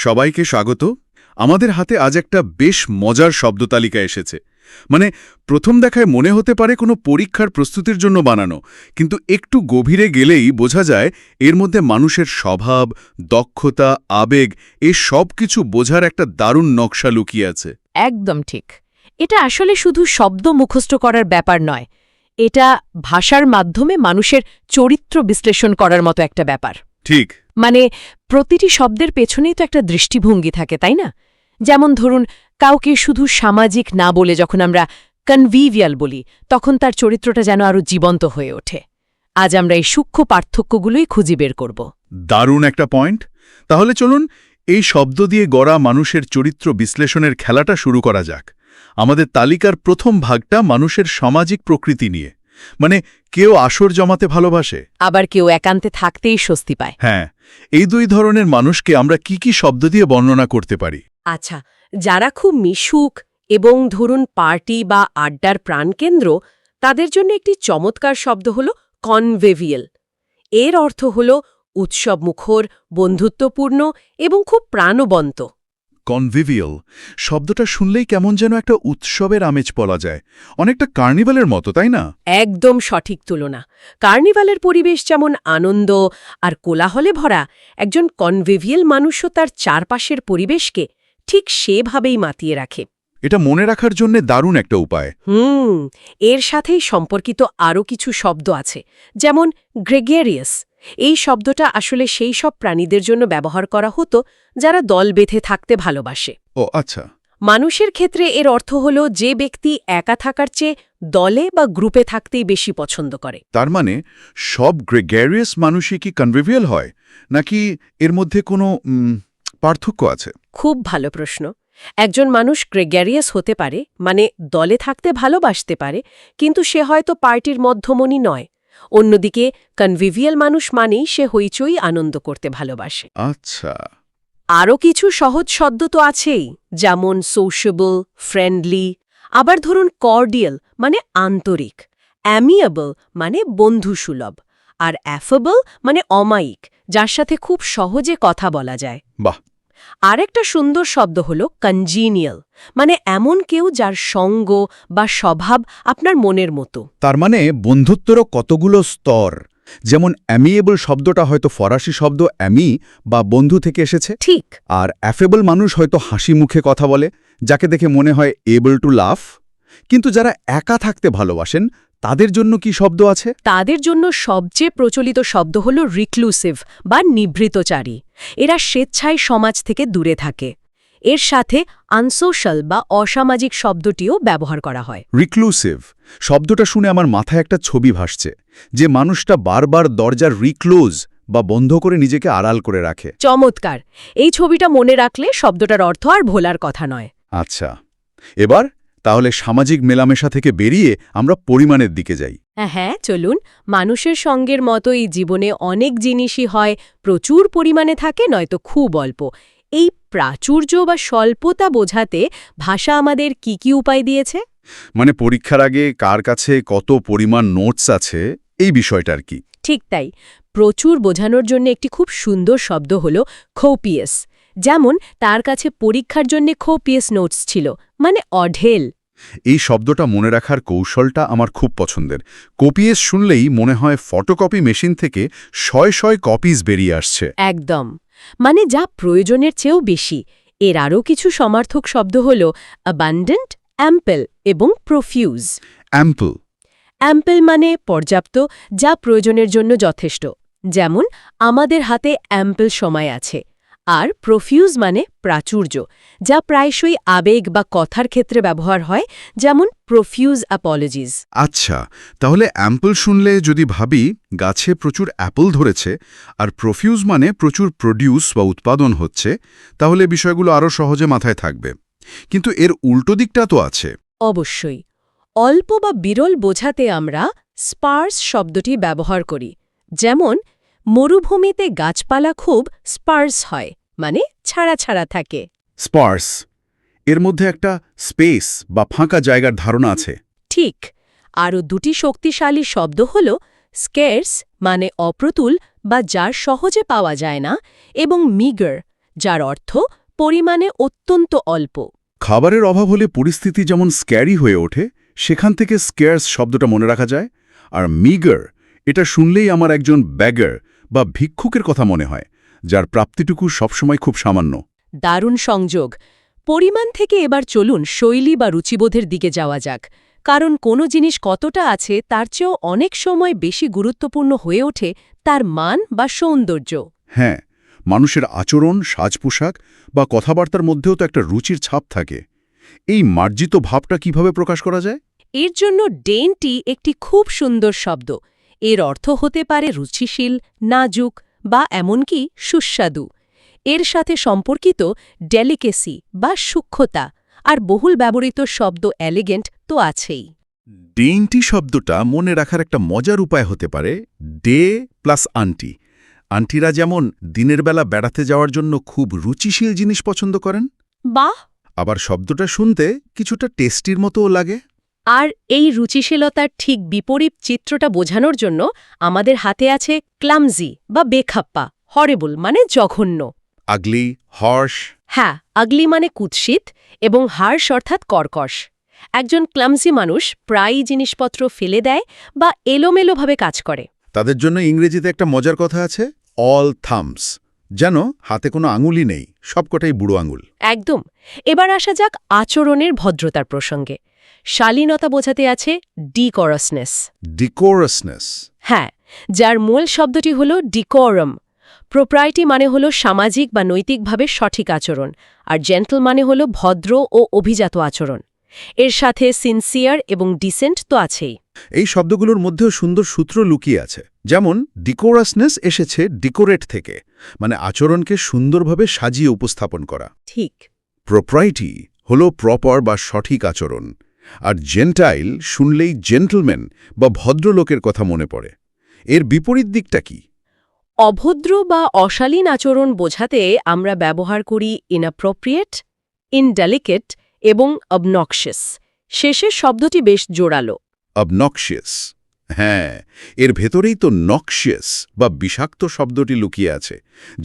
সবাইকে স্বাগত। আমাদের হাতে আজ একটা বেশ মজার শব্দতালিকা এসেছে। মানে প্রথম দেখায় মনে হতে পারে কোনো পরীক্ষার প্রস্তুতির জন্য বানানো, কিন্তু একটু গভীরে গেলেই বোঝা যায় এর মধ্যে মানুষের স্বভাব, দক্ষতা, আবেগ এ সব কিছু বোঝার একটা দারুণ নকশা লুকিয়ে আছে। একদম ঠিক। এটা আসলে শুধু শব্দ মুখস্থ করার ব্যাপার নয়, এটা ভাষার মাধ্যমে মানুষের চরিত্র বিশ্লেষণ করার মতো একটা ব্যাপার। ঠিক। মানে প্রতিটি শব্দের পেছনেই তো একটা দৃষ্টিভঙ্গি থাকে, তাই না? যেমন ধরুন, কাউকে শুধু সামাজিক না বলে যখন আমরা কনভিভিয়াল বলি, তখন তার চরিত্রটা যেন আরও জীবন্ত হয়ে ওঠে। আজ আমরা এই সূক্ষ্ম পার্থক্যগুলোই খুঁজে বের করব। দারুণ একটা পয়েন্ট। তাহলে চলুন এই শব্দ দিয়ে গড়া মানুষের চরিত্র বিশ্লেষণের খেলাটা শুরু করা যাক। আমাদের তালিকার প্রথম ভাগটা মানুষের সামাজিক প্রকৃতি নিয়ে। মানে কেউ আসর জমাতে ভালোবাসে, আবার কেউ একান্তে থাকতেই স্বস্তি পায়। হ্যাঁ, এই দুই ধরনের মানুষকে আমরা কি কি শব্দ দিয়ে বর্ণনা করতে পারি? আচ্ছা, যারা খুব মিশুক এবং ধরুন পার্টি বা আড্ডার প্রাণকেন্দ্র, তাদের জন্য একটি চমৎকার শব্দ হল কনভিভিয়াল। এর অর্থ হল উৎসবমুখর, বন্ধুত্বপূর্ণ এবং খুব প্রাণবন্ত। কনভিভিয়াল শব্দটা শুনলেই কেমন যেন একটা উৎসবের আমেজ বলা যায়, অনেকটা কার্নিভালের মতো, তাই না? একদম সঠিক তুলনা। কার্নিভালের পরিবেশ যেমন আনন্দ আর কোলাহলে ভরা, একজন কনভিভিয়াল মানুষও তার চারপাশের পরিবেশকে ঠিক সেভাবেই মাতিয়ে রাখে। এটা মনে রাখার জন্য দারুণ একটা উপায়। এর সাথেই সম্পর্কিত আরও কিছু শব্দ আছে, যেমন গ্রেগেরিয়াস। এই শব্দটা আসলে সেই সব প্রাণীদের জন্য ব্যবহার করা হতো যারা দল বেঁধে থাকতে ভালোবাসে। ও আচ্ছা। মানুষের ক্ষেত্রে এর অর্থ হল যে ব্যক্তি একা থাকার চেয়ে দলে বা গ্রুপে থাকতেই বেশি পছন্দ করে। তার মানে সব গ্রেগেরিয়াস মানুষই কি কনভিভিয়াল হয়, নাকি এর মধ্যে কোনো পার্থক্য আছে? খুব ভালো প্রশ্ন। একজন মানুষ গ্রেগেরিয়াস হতে পারে, মানে দলে থাকতে ভালোবাসতে পারে, কিন্তু সে হয়তো পার্টির মধ্যমণি নয়। অন্যদিকে কনভিভিয়াল মানুষ মানেই সে হইচই আনন্দ করতে ভালোবাসে। আচ্ছা। আরও কিছু সহজ শব্দ তো আছেই, যেমন সোশ্যাবল, ফ্রেন্ডলি। আবার ধরুন কর্ডিয়াল মানে আন্তরিক, অ্যামিয়েবল মানে বন্ধুসুলভ, আর অ্যাফেবল মানে অমায়িক, যার সাথে খুব সহজে কথা বলা যায়। বাহ। আরেকটা সুন্দর শব্দ হল কনজিনিয়াল, মানে এমন কেউ যার সঙ্গ বা স্বভাব আপনার মনের মতো। তার মানে বন্ধুত্বেরও কতগুলো স্তর। যেমন অ্যামিয়েবল শব্দটা হয়তো ফরাসি শব্দ অ্যামি বা বন্ধু থেকে এসেছে। ঠিক। আর অ্যাফেবল মানুষ হয়তো হাসি মুখে কথা বলে, যাকে দেখে মনে হয় এবল টু লাফ। কিন্তু যারা একা থাকতে ভালোবাসেন, তাদের জন্য কি শব্দ আছে? তাদের জন্য সবচেয়ে প্রচলিত শব্দ হল রিক্লুসিভ বা নিভৃতচারী। এরা স্বেচ্ছায় সমাজ থেকে দূরে থাকে। এর সাথে আনসোশ্যাল বা অসামাজিক শব্দটিও ব্যবহার করা হয়। রিক্লুসিভ শব্দটা শুনে আমার মাথায় একটা ছবি ভাসছে, যে মানুষটা বারবার দরজার রিক্লোজ বা বন্ধ করে নিজেকে আড়াল করে রাখে। চমৎকার। এই ছবিটা মনে রাখলে শব্দটার অর্থ আর ভোলার কথা নয়। আচ্ছা, এবার তাহলে সামাজিক মেলামেশা থেকে বেরিয়ে আমরা পরিমাণের দিকে যাই। হ্যাঁ, চলুন। মানুষের সঙ্গের মতো এই জীবনে অনেক জিনিসই হয় প্রচুর পরিমাণে থাকে, নয়তো খুব অল্প। এই প্রাচুর্য বা স্বল্পতা বোঝাতে ভাষা আমাদের কি কি উপায় দিয়েছে? মানে পরীক্ষার আগে কার কাছে কত পরিমাণ নোটস আছে, এই বিষয়টা আর কি। ঠিক তাই। প্রচুর বোঝানোর জন্য একটি খুব সুন্দর শব্দ হল খোপিয়াস। যেমন তার কাছে পরীক্ষার জন্য খোপিয়াস নোটস ছিল, মানে অঢেল। এই শব্দটা মনে রাখার কৌশলটা আমার খুব পছন্দের। কপিএস শুনলেই মনে হয় ফটোকপি মেশিন থেকে শয় শয় কপিজ বেরিয়ে আসছে। একদম, মানে যা প্রয়োজনের চেয়েও বেশি। এর আরও কিছু সমার্থক শব্দ হল অ্যাবান্ডেন্ট, অ্যাম্পল এবং প্রফিউজ। অ্যাম্পল। অ্যাম্পল মানে পর্যাপ্ত, যা প্রয়োজনের জন্য যথেষ্ট। যেমন আমাদের হাতে অ্যাম্পল সময় আছে। আর প্রফিউজ মানে প্রাচুর্য, যা প্রায়শই আবেগ বা কথার ক্ষেত্রে ব্যবহার হয়, যেমন প্রফিউজ অ্যাপোলজিজ। আচ্ছা, তাহলে অ্যাম্পল শুনলে যদি ভাবি গাছে প্রচুর অ্যাপল ধরেছে, আর প্রফিউজ মানে প্রচুর প্রডিউস বা উৎপাদন হচ্ছে, তাহলে বিষয়গুলো আরও সহজে মাথায় থাকবে। কিন্তু এর উল্টো দিকটা তো আছে। অবশ্যই। অল্প বা বিরল বোঝাতে আমরা স্পার্স শব্দটি ব্যবহার করি। যেমন মরুভূমিতে গাছপালা খুব স্পার্স হয়, মানে ছাড়া ছাড়া থাকে। স্পার্স এর মধ্যে একটা স্পেস বা ফাঁকা জায়গার ধারণা আছে। ঠিক। আরও দুটি শক্তিশালী শব্দ হল স্কের্স, মানে অপ্রতুল বা যার সহজে পাওয়া যায় না, এবং মিগার, যার অর্থ পরিমাণে অত্যন্ত অল্প। খাবারের অভাব হলে পরিস্থিতি যেমন স্ক্যারি হয়ে ওঠে, সেখান থেকে স্কেয়ার্স শব্দটা মনে রাখা যায়। আর মিগার, এটা শুনলেই আমার একজন ব্যাগার বা ভিক্ষুকের কথা মনে হয়, যার প্রাপ্তিটুকু সবসময় খুব সামান্য। দারুণ সংযোগ। পরিমাণ থেকে এবার চলুন শৈলী বা রুচিবোধের দিকে যাওয়া যাক, কারণ কোনো জিনিস কতটা আছে তার চেয়েও অনেক সময় বেশি গুরুত্বপূর্ণ হয়ে ওঠে তার মান বা সৌন্দর্য। হ্যাঁ, মানুষের আচরণ, সাজপোশাক বা কথাবার্তার মধ্যেও তো একটা রুচির ছাপ থাকে। এই মার্জিত ভাবটা কিভাবে প্রকাশ করা যায়? এর জন্য ডেইনটি একটি খুব সুন্দর শব্দ। এর অর্থ হতে পারে রুচিশীল, নাজুক বা এমনকি সুস্বাদু। এর সাথে সম্পর্কিত ডেলিকেসি বা সূক্ষ্মতা, আর বহুল ব্যবহৃত শব্দ এলিগেন্ট তো আছেই। ডেইনটি শব্দটা মনে রাখার একটা মজার উপায় হতে পারে ডে প্লাস আন্টি। আন্টিরা যেমন দিনের বেলা বেড়াতে যাওয়ার জন্য খুব রুচিশীল জিনিস পছন্দ করেন, বাহ! আবার শব্দটা শুনতে কিছুটা টেস্টির মতোও লাগে। আর এই রুচিশীলতার ঠিক বিপরীত চিত্রটা বোঝানোর জন্য আমাদের হাতে আছে ক্লামজি বা বেখাপ্পা, হরেবল মানে জঘন্য। আগলি, হর্ষ। হ্যাঁ, আগলি মানে কুৎসিত এবং হার্শ অর্থাৎ কর্কশ। একজন ক্লামজি মানুষ প্রায়ই জিনিসপত্র ফেলে দেয় বা এলোমেলোভাবে কাজ করে। তাদের জন্য ইংরেজিতে একটা মজার কথা আছে, অল থামস, যেন হাতে কোনো আঙুলই নেই, সবকটাই বুড়ো আঙুল। একদম। এবার আসা যাক আচরণের ভদ্রতার প্রসঙ্গে। শালীনতা বোঝাতে আছে ডিকরাসনেস। ডিকোরাসনেস। হ্যাঁ, যার মূল শব্দটি হল ডিকোরাম। প্রোপ্রাইটি মানে হল সামাজিক বা নৈতিকভাবে সঠিক আচরণ, আর জেন্টল মানে হল ভদ্র ও অভিজাত আচরণ। এর সাথে সিনসিয়ার এবং ডিসেন্ট তো আছেই। এই শব্দগুলোর মধ্যেও সুন্দর সূত্র লুকিয়ে আছে। যেমন ডিকোরাসনেস এসেছে ডিকোরেট থেকে, মানে আচরণকে সুন্দরভাবে সাজিয়ে উপস্থাপন করা। ঠিক। প্রোপ্রাইটি হল প্রপার বা সঠিক আচরণ, আর জেন্টাইল শুনলেই জেন্টলম্যান বা ভদ্রলোকের কথা মনে পড়ে। এর বিপরীত দিকটা কি? অভদ্র বা অশালীন আচরণ বোঝাতে আমরা ব্যবহার করি ইনঅ্যাপ্রোপ্রিয়েট, ইনডেলিকেট এবং অবনক্সিয়াস। শেষের শব্দটি বেশ জোরালো। অবনক্সিয়াস। হ্যাঁ, এর ভেতরেই তো নক্সিয়াস বা বিষাক্ত শব্দটি লুকিয়ে আছে,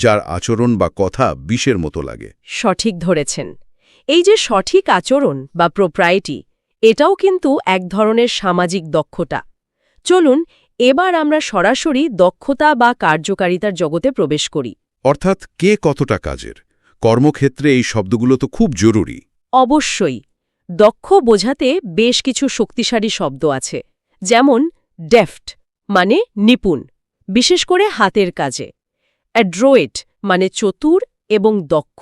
যার আচরণ বা কথা বিষের মতো লাগে। সঠিক ধরেছেন। এই যে সঠিক আচরণ বা প্রোপ্রাইটি, এটাও কিন্তু এক ধরনের সামাজিক দক্ষতা। চলুন এবার আমরা সরাসরি দক্ষতা বা কার্যকারিতার জগতে প্রবেশ করি। অর্থাৎ কে কতটা কাজের। কর্মক্ষেত্রে এই শব্দগুলো তো খুব জরুরি। অবশ্যই। দক্ষ বোঝাতে বেশ কিছু শক্তিশালী শব্দ আছে, যেমন ডেফট মানে নিপুণ, বিশেষ করে হাতের কাজে। অ্যাড্রোয়েট মানে চতুর এবং দক্ষ।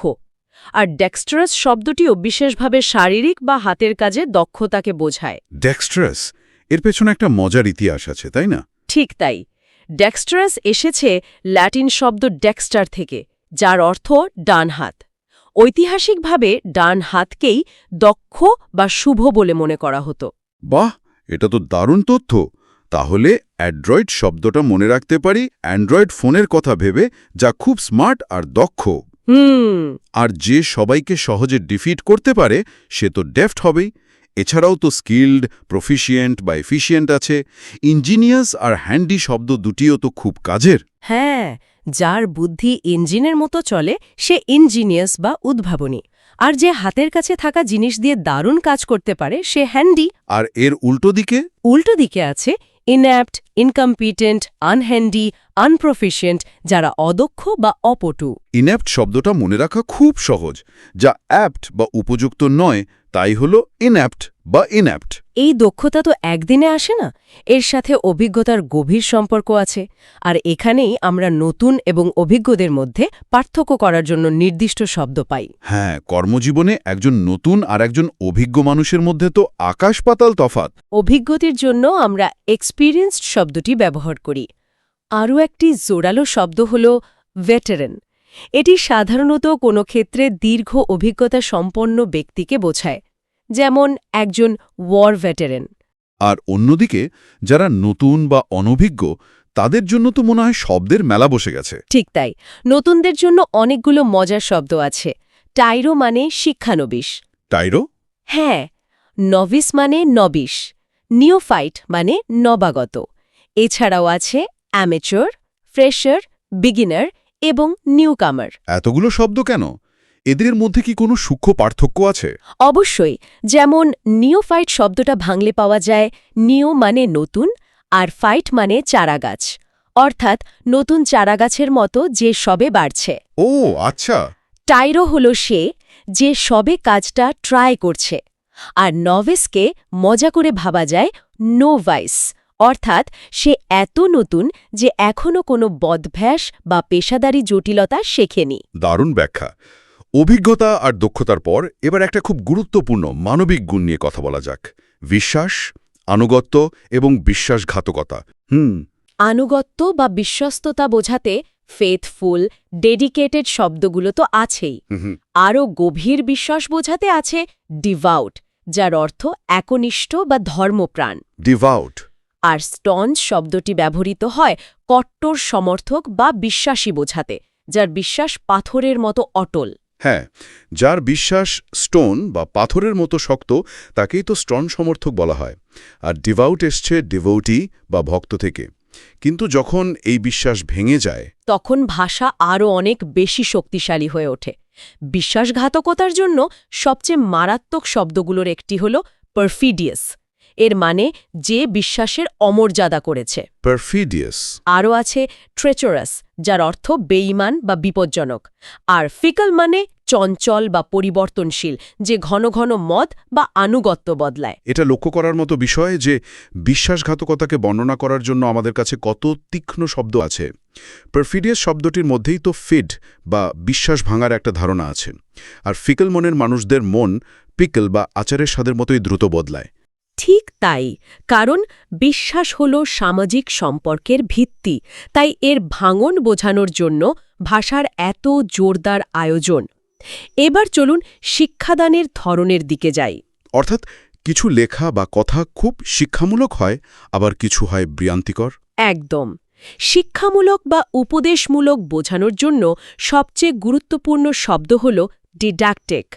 আর ডেক্সট্রাস শব্দটিও বিশেষভাবে শারীরিক বা হাতের কাজে দক্ষতাকে বোঝায়। ডেক্সট্রাস, এর পেছনে একটা মজার ইতিহাস আছে, তাই না? ঠিক তাই। ডেক্সট্রাস এসেছে ল্যাটিন শব্দ ডেক্সটার থেকে, যার অর্থ ডান হাত। ঐতিহাসিকভাবে ডান হাতকেই দক্ষ বা শুভ বলে মনে করা হতো। বাহ, এটা তো দারুণ তথ্য। তাহলে অ্যান্ড্রয়েড শব্দটা মনে রাখতে পারি অ্যান্ড্রয়েড ফোনের কথা ভেবে, যা খুব স্মার্ট আর দক্ষ। আর যে সবাইকে সহজে ডিফিট করতে পারে সে তো ডেফট হবেই। এছাড়াও তো স্কিল্ড, প্রফিশিয়েন্ট বা এফিশিয়েন্ট আছে। ইঞ্জিনিয়ার্স আর হ্যান্ডি শব্দ দুটিও তো খুব কাজের। হ্যাঁ, যার বুদ্ধি ইঞ্জিনের মতো চলে সে ইঞ্জিনিয়াস বা উদ্ভাবনী। আর যে হাতের কাছে থাকা জিনিস দিয়ে দারুণ কাজ করতে পারে সে হ্যান্ডি। আর এর উল্টো দিকে? উল্টো দিকে আছে ইনঅ্যাপ্ট, ইনকম্পিটেন্ট, আনহ্যান্ডি, আনপ্রফিশিয়েন্ট, যারা অদক্ষ বা অপটু। ইনঅ্যাপ্ট শব্দটা মনে রাখা খুব সহজ। যা অ্যাপ্ট বা উপযুক্ত নয় তাই হলো ইনঅ্যাপ্ট বা ইনঅ্যাপ্ট। এই দক্ষতা তো একদিনে আসে না, এর সাথে অভিজ্ঞতার গভীর সম্পর্ক আছে। আর এখানেই আমরা নতুন এবং অভিজ্ঞদের মধ্যে পার্থক্য করার জন্য নির্দিষ্ট শব্দ পাই। হ্যাঁ, কর্মজীবনে একজন নতুন আর একজন অভিজ্ঞ মানুষের মধ্যে তো আকাশ পাতাল তফাৎ। অভিজ্ঞতার জন্য আমরা এক্সপিরিয়েন্সড শব্দটি ব্যবহার করি। আরও একটি জোরালো শব্দ হল ভেটেরান। এটি সাধারণত কোনো ক্ষেত্রে দীর্ঘ অভিজ্ঞতা সম্পন্ন ব্যক্তিকে বোঝায়, যেমন একজন ওয়ার ভেটেরান। আর অন্যদিকে যারা নতুন বা অনভিজ্ঞ, তাদের জন্য তো মনে হয় শব্দের মেলা বসে গেছে। ঠিক তাই। নতুনদের জন্য অনেকগুলো মজার শব্দ আছে। টাইরো মানে শিক্ষানবিশ। টাইরো? হ্যাঁ। নভিস মানে নবিশ। নিওফাইট মানে নবাগত। এছাড়াও আছে অ্যামেচর, ফ্রেশার, বিগিনার, এবং নিউকামার। এতগুলো শব্দ কেন? এদের মধ্যে কি কোনো সূক্ষ্ম পার্থক্য আছে? অবশ্যই, যেমন নিওফাইট শব্দটা ভাঙলে পাওয়া যায় নিও মানে নতুন, আর ফাইট মানে চারাগাছ, অর্থাৎ নতুন চারাগাছের মতো যে সবে বাড়ছে। ও আচ্ছা। টাইরো হল সে যে সবে কাজটা ট্রাই করছে, আর নভেসকে মজা করে ভাবা যায় নোভাইস, অর্থাৎ সে এত নতুন যে এখনও কোনো বদভ্যাস বা পেশাদারি জটিলতা শেখেনি। দারুণ ব্যাখ্যা। অভিজ্ঞতা আর দক্ষতার পর এবার একটা খুব গুরুত্বপূর্ণ মানবিক গুণ নিয়ে কথা বলা যাক। বিশ্বাস, আনুগত্য এবং বিশ্বাসঘাতকতা। আনুগত্য বা বিশ্বস্ততা বোঝাতে ফেথফুল, ডেডিকেটেড শব্দগুলো তো আছেই। আরও গভীর বিশ্বাস বোঝাতে আছে ডিভাউট, যার অর্থ একনিষ্ঠ বা ধর্মপ্রাণ। ডিভাউট। আর স্টঞ্জ শব্দটি ব্যবহৃত হয় কট্টর সমর্থক বা বিশ্বাসী বোঝাতে, যার বিশ্বাস পাথরের মতো অটল। হ্যাঁ, যার বিশ্বাস স্টোন বা পাথরের মতো শক্ত তাকেই তো স্ট্রং সমর্থক বলা হয়। আর ডিভাউট এসছে ডিভোটি বা ভক্ত থেকে। কিন্তু যখন এই বিশ্বাস ভেঙে যায়, তখন ভাষা আরও অনেক বেশি শক্তিশালী হয়ে ওঠে। বিশ্বাসঘাতকতার জন্য সবচেয়ে মারাত্মক শব্দগুলোর একটি হল পারফিডিয়াস, এর মানে যে বিশ্বাসের অমর্যাদা করেছে। পারফিডিয়াস। আরও আছে ট্রেচরাস, যার অর্থ বেঈমান বা বিপজ্জনক। আর ফিকল মানে চঞ্চল বা পরিবর্তনশীল, যে ঘন ঘন মত বা আনুগত্য বদলায়। এটা লক্ষ্য করার মতো বিষয় যে বিশ্বাসঘাতকতাকে বর্ণনা করার জন্য আমাদের কাছে কত তীক্ষ্ণ শব্দ আছে। পারফিডিয়াস শব্দটির মধ্যেই তো ফিড বা বিশ্বাস ভাঙার একটা ধারণা আছে। আর ফিকল মনের মানুষদের মন পিকল বা আচারের স্বাদের মতোই দ্রুত বদলায়। ঠিক তাই, কারণ বিশ্বাস হল সামাজিক সম্পর্কের ভিত্তি, তাই এর ভাঙন বোঝানোর জন্য ভাষার এত জোরদার আয়োজন। এবার চলুন শিক্ষাদানের ধরনের দিকে যাই। অর্থাৎ কিছু লেখা বা কথা খুব শিক্ষামূলক হয়, আবার কিছু হয় ভ্রান্তিকর। একদম। শিক্ষামূলক বা উপদেশমূলক বোঝানোর জন্য সবচেয়ে গুরুত্বপূর্ণ শব্দ হল ডিডাক্টিক।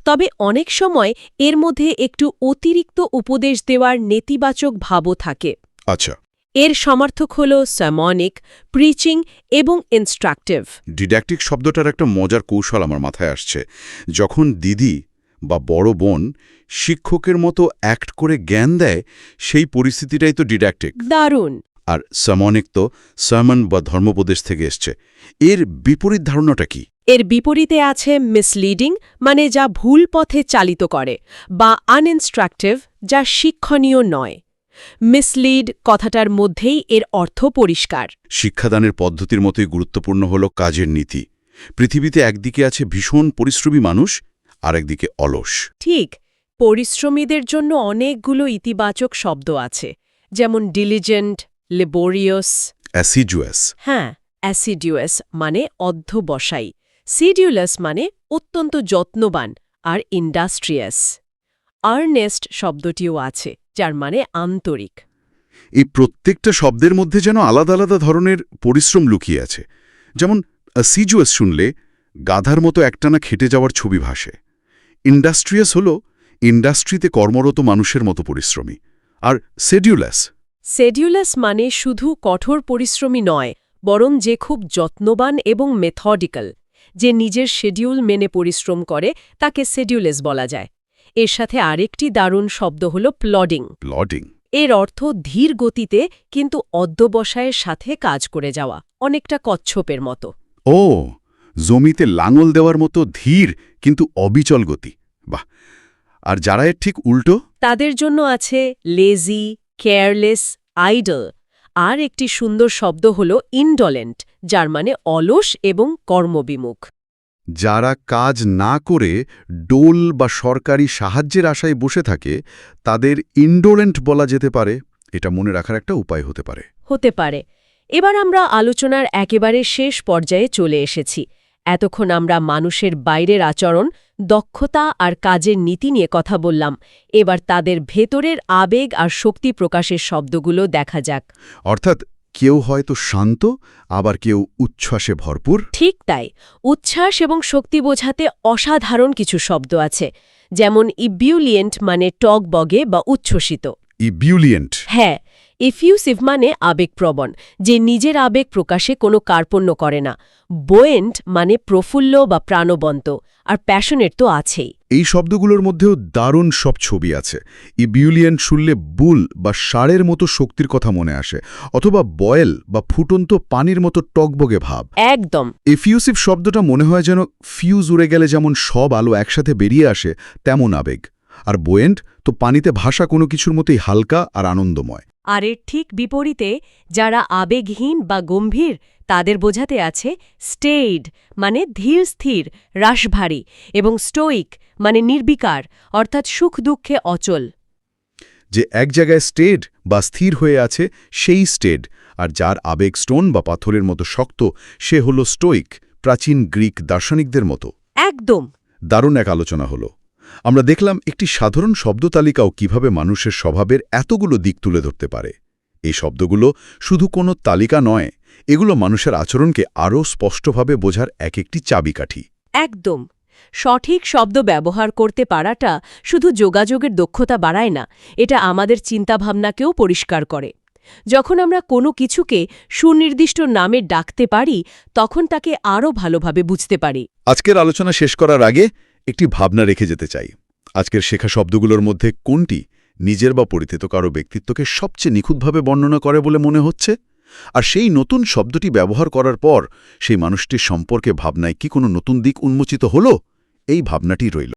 তবে অনেক সময় এর মধ্যে একটু অতিরিক্ত উপদেশ দেওয়ার নেতিবাচক ভাবও থাকে। আচ্ছা। এর সমার্থক হল সামনিক, প্রিচিং এবং ইনস্ট্রাকটিভ। ডিডাক্টিক শব্দটার একটা মজার কৌশল আমার মাথায় আসছে। যখন দিদি বা বড় বোন শিক্ষকের মতো অ্যাক্ট করে জ্ঞান দেয়, সেই পরিস্থিতিটাই তো ডিডাক্টিক। দারুণ। আর সামনিক তো সার্মন বা ধর্মোপদেশ থেকে এসছে। এর বিপরীত ধারণাটা কি? এর বিপরীতে আছে মিসলিডিং, মানে যা ভুল পথে চালিত করে, বা আনইনস্ট্রাকটিভ, যা শিক্ষণীয় নয়। মিসলিড কথাটার মধ্যেই এর অর্থ পরিষ্কার। শিক্ষাদানের পদ্ধতির মতোই গুরুত্বপূর্ণ হল কাজের নীতি। পৃথিবীতে একদিকে আছে ভীষণ পরিশ্রমী মানুষ, আরেকদিকে অলস। ঠিক, পরিশ্রমীদের জন্য অনেকগুলো ইতিবাচক শব্দ আছে, যেমন ডিলিজেন্ট, লেবোরিয়াস। অ্যাসিডুয়াস। হ্যাঁ, অ্যাসিডিউয়াস মানে অধ্যবসায়ী, সিডিউলাস মানে অত্যন্ত যত্নবান, আর ইন্ডাস্ট্রিয়াস। আর্নেস্ট শব্দটিও আছে, যার মানে আন্তরিক। এই প্রত্যেকটা শব্দের মধ্যে যেন আলাদা আলাদা ধরনের পরিশ্রম লুকিয়ে আছে। যেমন অ্যাসিডুয়াস শুনলে গাধার মতো একটানা খেটে যাওয়ার ছবি ভাসে। ইন্ডাস্ট্রিয়াস হল ইন্ডাস্ট্রিতে কর্মরত মানুষের মতো পরিশ্রমী। আর সেডিউলাস। সেডিউলাস মানে শুধু কঠোর পরিশ্রমী নয়, বরং যে খুব যত্নবান এবং মেথডিক্যাল, যে নিজের শেডিউল মেনে পরিশ্রম করে, তাকে সেডিউলাস বলা যায়। এর সাথে আরেকটি দারুণ শব্দ হল প্লডিং। প্লডিং। এর অর্থ ধীর গতিতে কিন্তু অধ্যবসায়ের সাথে কাজ করে যাওয়া, অনেকটা কচ্ছপের মতো। ও, জমিতে লাঙল দেওয়ার মতো ধীর কিন্তু অবিচল গতি। বাহ। আর যারা এর ঠিক উল্টো, তাদের জন্য আছে লেজি, কেয়ারলেস, আইডল। আর একটি সুন্দর শব্দ হল ইনডলেন্ট, যার মানে অলস এবং কর্মবিমুখ। যারা কাজ না করে ডোল বা সরকারি সাহায্যের আশায় বসে থাকে, তাদের ইনডোলেন্ট বলা যেতে পারে। এটা মনে রাখার একটা উপায় হতে পারে। হতে পারে। এবার আমরা আলোচনার একেবারে শেষ পর্যায়ে চলে এসেছি। এতক্ষণ আমরা মানুষের বাইরের আচরণ, দক্ষতা আর কাজের নীতি নিয়ে কথা বললাম। এবার তাদের ভেতরের আবেগ আর শক্তি প্রকাশের শব্দগুলো দেখা যাক। অর্থাৎ কেউ হয়তো শান্ত, আবার কেউ উচ্ছ্বাসে ভরপুর। ঠিক তাই, উচ্ছ্বাস এবং শক্তি বোঝাতে অসাধারণ কিছু শব্দ আছে, যেমন ইবিউলিয়েন্ট মানে টগবগে বা উচ্ছ্বসিত। ইবিউলিয়েন্ট। হ্যাঁ, এফিউসিভ মানে আবেগপ্রবণ, যে নিজের আবেগ প্রকাশে কোনো কার্পণ্য করে না। বোয়েন্ট মানে প্রফুল্ল বা প্রাণবন্ত, আর প্যাশনেট তো আছেই। এই শব্দগুলোর মধ্যেও দারুণ সব ছবি আছে। ইবিউলিয়েন্ট শুনলে বুল বা ষাঁড়ের মতো শক্তির কথা মনে আসে, অথবা বয়েল বা ফুটন্ত পানির মতো টকবগে ভাব। একদম। এফিউসিভ শব্দটা মনে হয় যেন ফিউজ উড়ে গেলে যেমন সব আলো একসাথে বেরিয়ে আসে, তেমন আবেগ। আর বোয়েন্ট তো পানিতে ভাসা কোনো কিছুর মতোই হালকা আর আনন্দময়। আর এর ঠিক বিপরীতে যারা আবেগহীন বা গম্ভীর, তাদের বোঝাতে আছে স্টেইড মানে ধীর স্থির, রাশভারী, এবং স্টোইক মানে নির্বিকার, অর্থাৎ সুখ দুঃখে অচল। যে এক জায়গায় স্টেড বা স্থির হয়ে আছে সেই স্টেড, আর যার আবেগ স্টোন বা পাথরের মতো শক্ত সে হল স্টোইক, প্রাচীন গ্রিক দার্শনিকদের মতো। একদম। দারুণ এক আলোচনা হলো। আমরা দেখলাম একটি সাধারণ শব্দতালিকাও কিভাবে মানুষের স্বভাবের এতগুলো দিক তুলে ধরতে পারে। এই শব্দগুলো শুধু কোনো তালিকা নয়, এগুলো মানুষের আচরণকে আরও স্পষ্টভাবে বোঝার এক একটি চাবিকাঠি। একদম। সঠিক শব্দ ব্যবহার করতে পারাটা শুধু যোগাযোগের দক্ষতা বাড়ায় না, এটা আমাদের চিন্তাভাবনাকেও পরিষ্কার করে। যখন আমরা কোনো কিছুকে সুনির্দিষ্ট নামে ডাকতে পারি, তখন তাকে আরও ভালোভাবে বুঝতে পারি। আজকের আলোচনা শেষ করার আগে একটি ভাবনা রেখে যেতে চাই। আজকের শেখা শব্দগুলোর মধ্যে কোনটি নিজের বা পরিচিত কারো ব্যক্তিত্বকে সবচেয়ে নিখুঁতভাবে বর্ণনা করে বলে মনে হচ্ছে? আর সেই নতুন শব্দটি ব্যবহার করার পর সেই মানুষটির সম্পর্কে ভাবনায় কি কোনো নতুন দিক উন্মোচিত হলো? এই ভাবনাটি রইল।